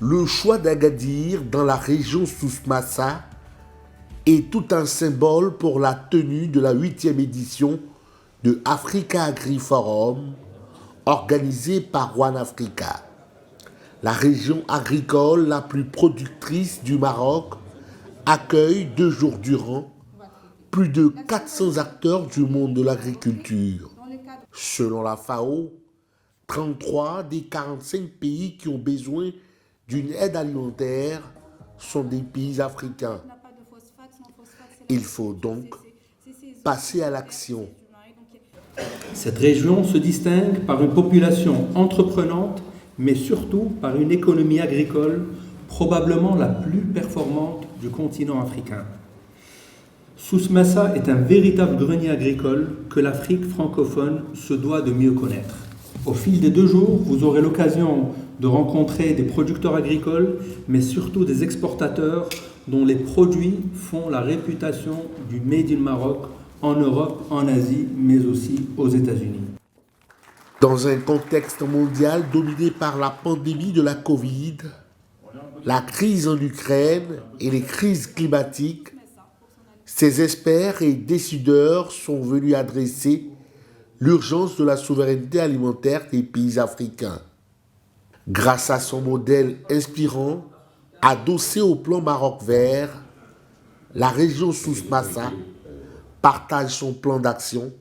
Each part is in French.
Le choix d'Agadir dans la région Souss-Massa est tout un symbole pour la tenue de la 8e édition de Africa Agri-Forum organisée par One Africa. La région agricole la plus productrice du Maroc accueille 2 jours durant plus de 400 acteurs du monde de l'agriculture. Selon la FAO, 33 des 45 pays qui ont besoin d'une aide alimentaire sont des pays africains. Il faut donc passer à l'action. Cette région se distingue par une population entreprenante, mais surtout par une économie agricole probablement la plus performante du continent africain. Souss-Massa est un véritable grenier agricole que l'Afrique francophone se doit de mieux connaître. Au fil des 2 jours, vous aurez l'occasion de rencontrer des producteurs agricoles, mais surtout des exportateurs dont les produits font la réputation du Made in Maroc en Europe, en Asie, mais aussi aux États-Unis. Dans un contexte mondial dominé par la pandémie de la Covid, la crise en Ukraine et les crises climatiques, ces experts et décideurs sont venus adresser l'urgence de la souveraineté alimentaire des pays africains. Grâce à son modèle inspirant, adossé au plan Maroc vert, la région Souss-Massa partage son plan d'action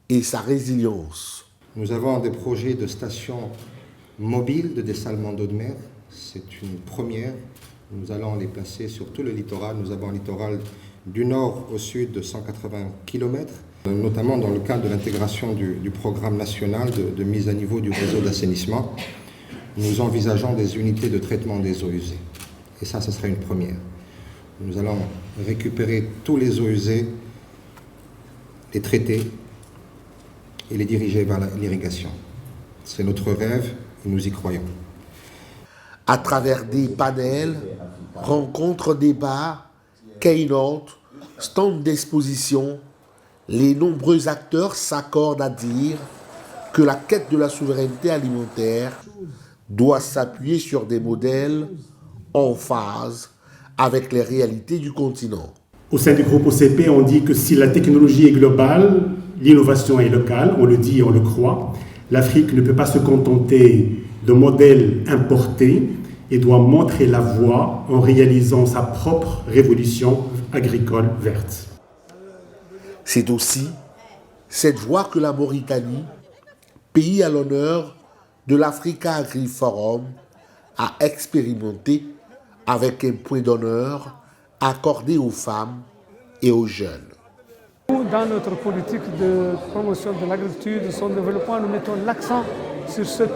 et sa résilience. Nous avons des projets de stations mobiles de dessalement d'eau de mer. C'est une première. Nous allons les placer sur tout le littoral. Nous avons un littoral du nord au sud de 180 km, notamment dans le cadre de l'intégration du programme national de mise à niveau du réseau d'assainissement. Nous envisageons des unités de traitement des eaux usées. Et ça, ce serait une première. Nous allons récupérer tous les eaux usées, les traiter et les diriger vers l'irrigation. C'est notre rêve et nous y croyons. À travers des panels, rencontres, débats, keynote, stands d'exposition, les nombreux acteurs s'accordent à dire que la quête de la souveraineté alimentaire doit s'appuyer sur des modèles en phase avec les réalités du continent. Au sein du groupe OCP, on dit que si la technologie est globale, l'innovation est locale, on le dit et on le croit. L'Afrique ne peut pas se contenter de modèles importés et doit montrer la voie en réalisant sa propre révolution agricole verte. C'est aussi cette voie que la Mauritanie, pays à l'honneur de l'Africa Agri-Forum, a expérimenté avec un point d'honneur accordé aux femmes et aux jeunes. Dans notre politique de promotion de l'agriculture, de son développement, nous mettons l'accent sur cette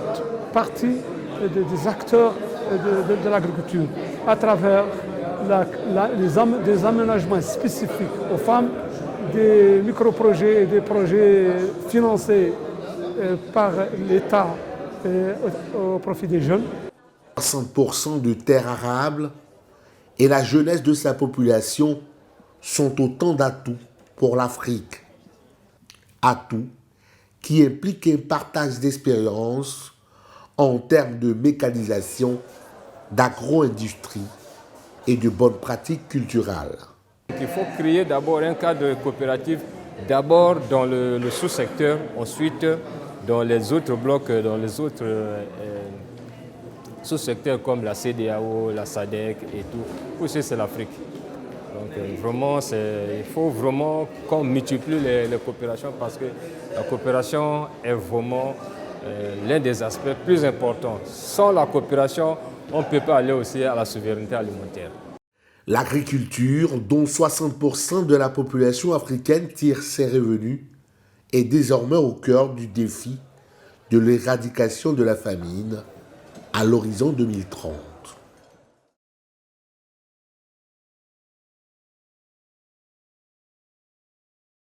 partie des acteurs de l'agriculture à travers des aménagements spécifiques aux femmes, des micro-projets et des projets financés par l'État au profit des jeunes. 60% de terres arables et la jeunesse de sa population sont autant d'atouts pour l'Afrique. Atouts qui impliquent un partage d'expériences en termes de mécanisation, d'agro-industrie et de bonnes pratiques culturelles. Il faut créer d'abord un cadre coopératif, d'abord dans le sous-secteur, ensuite dans les autres blocs, dans les autres sous-secteurs comme la CEDEAO, la SADC et tout. Aussi c'est l'Afrique. Donc vraiment, il faut vraiment qu'on multiplie les coopérations parce que la coopération est vraiment l'un des aspects plus importants. Sans la coopération, on ne peut pas aller aussi à la souveraineté alimentaire. L'agriculture, dont 60% de la population africaine tire ses revenus, est désormais au cœur du défi de l'éradication de la famine à l'horizon 2030.